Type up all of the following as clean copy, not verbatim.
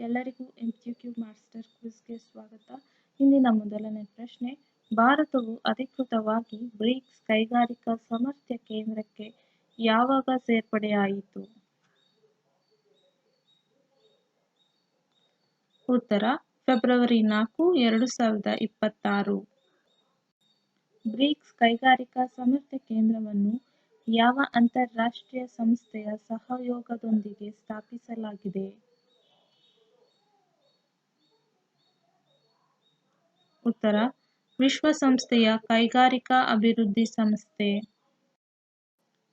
ಎಲ್ಲರಿಗೂ MCQ master ಕ್ವಿಜ್ಗೆ ಸ್ವಾಗತ. ಇಂದಿನ ಮೊದಲನೇ ಪ್ರಶ್ನೆ, ಭಾರತವು ಅಧಿಕೃತವಾಗಿ ಬ್ರಿಕ್ಸ್ ಕೈಗಾರಿಕಾ ಸಾಮರ್ಥ್ಯ ಕೇಂದ್ರಕ್ಕೆ ಯಾವಾಗ ಸೇರ್ಪಡೆಯಾಯಿತು? ಉತ್ತರ ಫೆಬ್ರವರಿ 4, 2026. ಬ್ರಿಕ್ಸ್ ಕೈಗಾರಿಕಾ ಸಾಮರ್ಥ್ಯ ಕೇಂದ್ರವನ್ನು ಯಾವ ಅಂತಾರಾಷ್ಟ್ರೀಯ ಸಂಸ್ಥೆಯ ಸಹಯೋಗದೊಂದಿಗೆ ಸ್ಥಾಪಿಸಲಾಗಿದೆ? ಉತ್ತರ ವಿಶ್ವಸಂಸ್ಥೆಯ ಕೈಗಾರಿಕಾ ಅಭಿವೃದ್ಧಿ ಸಂಸ್ಥೆ.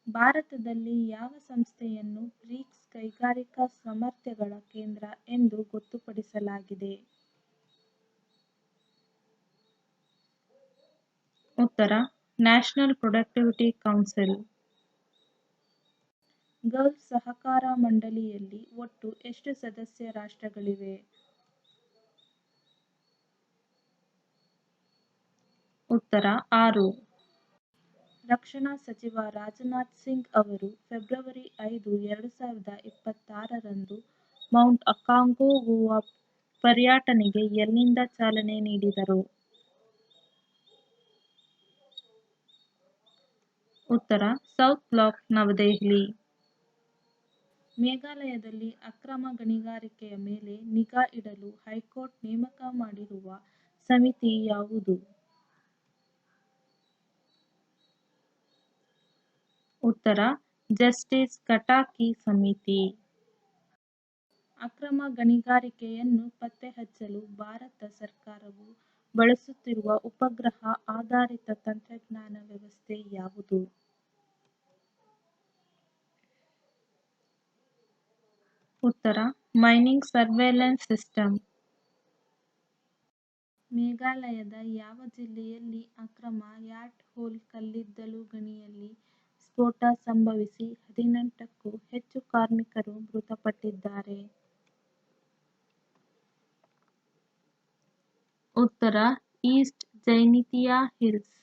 ಭಾರತದಲ್ಲಿ ಯಾವ ಸಂಸ್ಥೆಯನ್ನು ಬ್ರಿಕ್ಸ್ ಕೈಗಾರಿಕಾ ಸಾಮರ್ಥ್ಯಗಳ ಕೇಂದ್ರ ಎಂದು ಗೊತ್ತುಪಡಿಸಲಾಗಿದೆ? ಉತ್ತರ ನ್ಯಾಷನಲ್ ಪ್ರೊಡಕ್ಟಿವಿಟಿ ಕೌನ್ಸಿಲ್. ಗಲ್ಫ್ ಸಹಕಾರ ಮಂಡಳಿಯಲ್ಲಿ ಒಟ್ಟು ಎಷ್ಟು ಸದಸ್ಯ ರಾಷ್ಟ್ರಗಳಿವೆ? ಉತ್ತರ 6. ರಕ್ಷಣಾ ಸಚಿವ ರಾಜನಾಥ್ ಸಿಂಗ್ ಅವರು ಫೆಬ್ರವರಿ 5, 2026ರಂದು ಮೌಂಟ್ ಅಕಾಂಗುಗುವಾ ಪರ್ಯಟನೆಗೆ ಎಲ್ಲಿಂದ ಚಾಲನೆ ನೀಡಿದರು? ಉತ್ತರ ಸೌತ್ ಬ್ಲಾಕ್, ನವದೆಹಲಿ. ಮೇಘಾಲಯದಲ್ಲಿ ಅಕ್ರಮ ಗಣಿಗಾರಿಕೆಯ ಮೇಲೆ ನಿಗಾ ಇಡಲು ಹೈಕೋರ್ಟ್ ನೇಮಕ ಮಾಡಿರುವ ಸಮಿತಿ ಯಾವುದು? ಉತ್ತರ ಜಸ್ಟಿಸ್ ಕಟಾಕಿ ಸಮಿತಿ. ಅಕ್ರಮ ಗಣಿಗಾರಿಕೆಯನ್ನು ಪತ್ತೆಹಚ್ಚಲು ಭಾರತ ಸರ್ಕಾರವು ಬಳಸುತ್ತಿರುವ ಉಪಗ್ರಹ ಆಧಾರಿತ ತಂತ್ರಜ್ಞಾನ ವ್ಯವಸ್ಥೆ ಯಾವುದು? ಉತ್ತರ ಮೈನಿಂಗ್ ಸರ್ವೇಲೆನ್ಸ್ ಸಿಸ್ಟಮ್. ಮೇಘಾಲಯದ ಯಾವ ಜಿಲ್ಲೆಯಲ್ಲಿ ಅಕ್ರಮ ಯಾಟ್ ಹೋಲ್ ಕಲ್ಲಿದ್ದಲು ಗಣಿಯಲ್ಲಿ ಸ್ಫೋಟ ಸಂಭವಿಸಿ 18ಕ್ಕೂ ಹೆಚ್ಚು ಕಾರ್ಮಿಕರು ಮೃತಪಟ್ಟಿದ್ದಾರೆ? ಉತ್ತರ ಈಸ್ಟ್ ಜೈಂತಿಯಾ ಹಿಲ್ಸ್.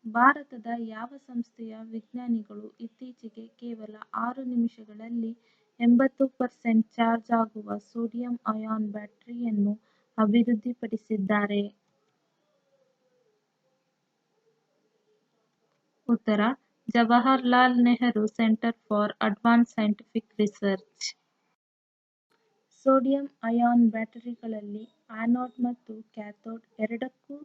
ಭಾರತದ ಯಾವ ಸಂಸ್ಥೆಯ ವಿಜ್ಞಾನಿಗಳು ಇತ್ತೀಚೆಗೆ ಕೇವಲ 6 ನಿಮಿಷಗಳಲ್ಲಿ 80% ಚಾರ್ಜ್ ಆಗುವ ಸೋಡಿಯಂ ಅಯಾನ್ ಬ್ಯಾಟರಿಯನ್ನು ಅಭಿವೃದ್ಧಿಪಡಿಸಿದ್ದಾರೆ? ಉತ್ತರ Jawaharlal Nehru centre for advanced scientific research. Sodium ion ಬ್ಯಾಟರಿಗಳಲ್ಲಿ ಆನೋಡ್ ಮತ್ತು ಕ್ಯಾಥೋಡ್ ಎರಡಕ್ಕೂ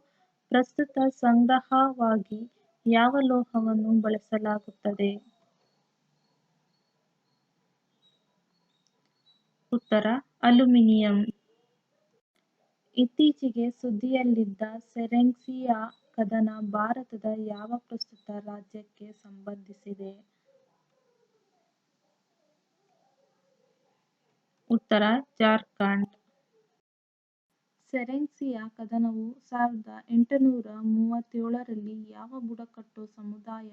ಪ್ರಸ್ತುತ ಸಂಗ್ರಹವಾಗಿ ಯಾವ ಲೋಹವನ್ನು ಬಳಸಲಾಗುತ್ತದೆ? ಉತ್ತರ ಅಲ್ಯೂಮಿನಿಯಂ. ಇತ್ತೀಚೆಗೆ ಸುದ್ದಿಯಲ್ಲಿದ್ದ ಸೆರೆನ್ಸಿಯಾ ಕದನ ಭಾರತದ ಯಾವ ಪ್ರಸ್ತುತ ರಾಜ್ಯಕ್ಕೆ ಸಂಬಂಧಿಸಿದೆ? ಉತ್ತರ ಜಾರ್ಖಂಡ್. ಸೆರೆನ್ಸಿಯಾ ಕದನವು 1837ರಲ್ಲಿ ಯಾವ ಬುಡಕಟ್ಟು ಸಮುದಾಯ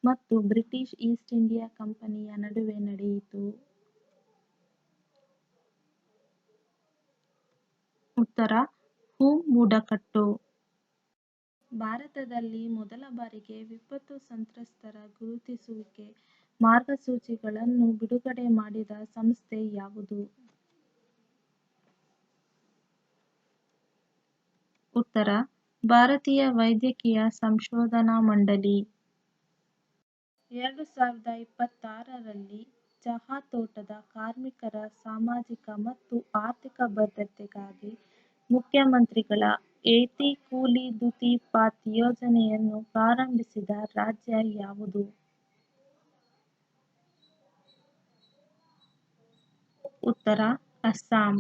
ಮತ್ತು ಬ್ರಿಟಿಷ್ ಈಸ್ಟ್ ಇಂಡಿಯಾ ಕಂಪನಿಯ ನಡುವೆ ನಡೆಯಿತು? ಉತ್ತರ ಹೂಮ್ ಬುಡಕಟ್ಟು. ಭಾರತದಲ್ಲಿ ಮೊದಲ ಬಾರಿಗೆ ವಿಪತ್ತು ಸಂತ್ರಸ್ತರ ಗುರುತಿಸುವಿಕೆ ಮಾರ್ಗಸೂಚಿಗಳನ್ನು ಬಿಡುಗಡೆ ಮಾಡಿದ ಸಂಸ್ಥೆ ಯಾವುದು? ಉತ್ತರ ಭಾರತೀಯ ವೈದ್ಯಕೀಯ ಸಂಶೋಧನಾ ಮಂಡಳಿ. 2026ರಲ್ಲಿ ಚಹಾ ತೋಟದ ಕಾರ್ಮಿಕರ ಸಾಮಾಜಿಕ ಮತ್ತು ಆರ್ಥಿಕ ಭದ್ರತೆಗಾಗಿ ಮುಖ್ಯಮಂತ್ರಿಗಳ ಏತಿ ಕೂಲಿ ದುತಿ ಪಾತ್ ಯೋಜನೆಯನ್ನು ಪ್ರಾರಂಭಿಸಿದ ರಾಜ್ಯ ಯಾವುದು? ಉತ್ತರ ಅಸ್ಸಾಂ.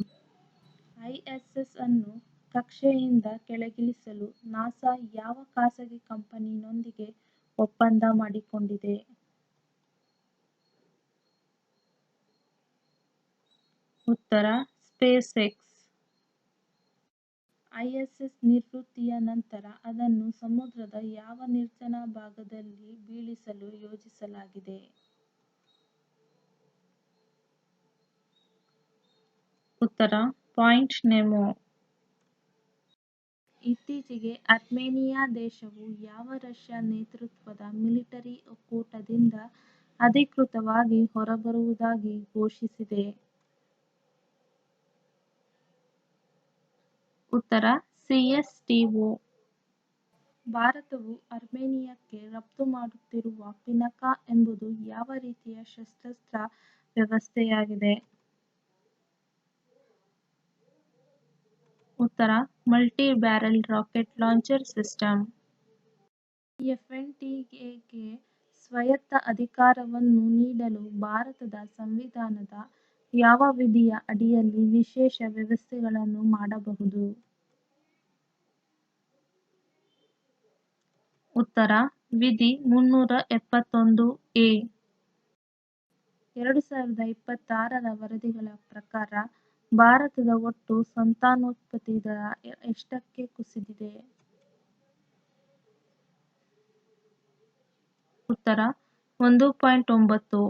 ISS ಅನ್ನು ಕಕ್ಷೆಯಿಂದ ಕೆಳಗಿಳಿಸಲು ನಾಸಾ ಯಾವ ಖಾಸಗಿ ಕಂಪನಿಯೊಂದಿಗೆ ಒಪ್ಪಂದ ಮಾಡಿಕೊಂಡಿದೆ? ಉತ್ತರ ಸ್ಪೇಸ್ ಎಕ್ಸ್. ISS ನಿವೃತ್ತಿಯ ನಂತರ ಅದನ್ನು ಸಮುದ್ರದ ಯಾವ ನಿರ್ಜನ ಭಾಗದಲ್ಲಿ ಬೀಳಿಸಲು ಯೋಜಿಸಲಾಗಿದೆ? ಉತ್ತರ ಪಾಯಿಂಟ್ ನೆಮೊ. ಇತ್ತೀಚೆಗೆ ಅರ್ಮೇನಿಯಾ ದೇಶವು ಯಾವ ರಷ್ಯಾ ನೇತೃತ್ವದ ಮಿಲಿಟರಿ ಒಕ್ಕೂಟದಿಂದ ಅಧಿಕೃತವಾಗಿ ಹೊರಬರುವುದಾಗಿ ಘೋಷಿಸಿದೆ? ಉತ್ತರ CSTO. ಭಾರತವು ಅರ್ಮೇನಿಯಾಕ್ಕೆ ರಫ್ತು ಮಾಡುತ್ತಿರುವ ಪಿನಾಕ ಎಂಬುದು ಯಾವ ರೀತಿಯ ಶಸ್ತ್ರಾಸ್ತ್ರ ವ್ಯವಸ್ಥೆಯಾಗಿದೆ? ಉತ್ತರ multi barrel rocket launcher system. FNTAಗೆ ಸ್ವಾಯತ್ತ ಅಧಿಕಾರವನ್ನು ನೀಡಲು ಭಾರತದ ಸಂವಿಧಾನದ ಯಾವ ವಿಧಿಯ ಅಡಿಯಲ್ಲಿ ವಿಶೇಷ ವ್ಯವಸ್ಥೆಗಳನ್ನು ಮಾಡಬಹುದು? ಉತ್ತರ ವಿಧಿ 371A. 2026ರ ವರದಿಗಳ ಪ್ರಕಾರ ಭಾರತದ ಒಟ್ಟು ಸಂತಾನೋತ್ಪತ್ತಿ ದರ ಎಷ್ಟಕ್ಕೆ ಕುಸಿದಿದೆ? ಉತ್ತರ 1.9.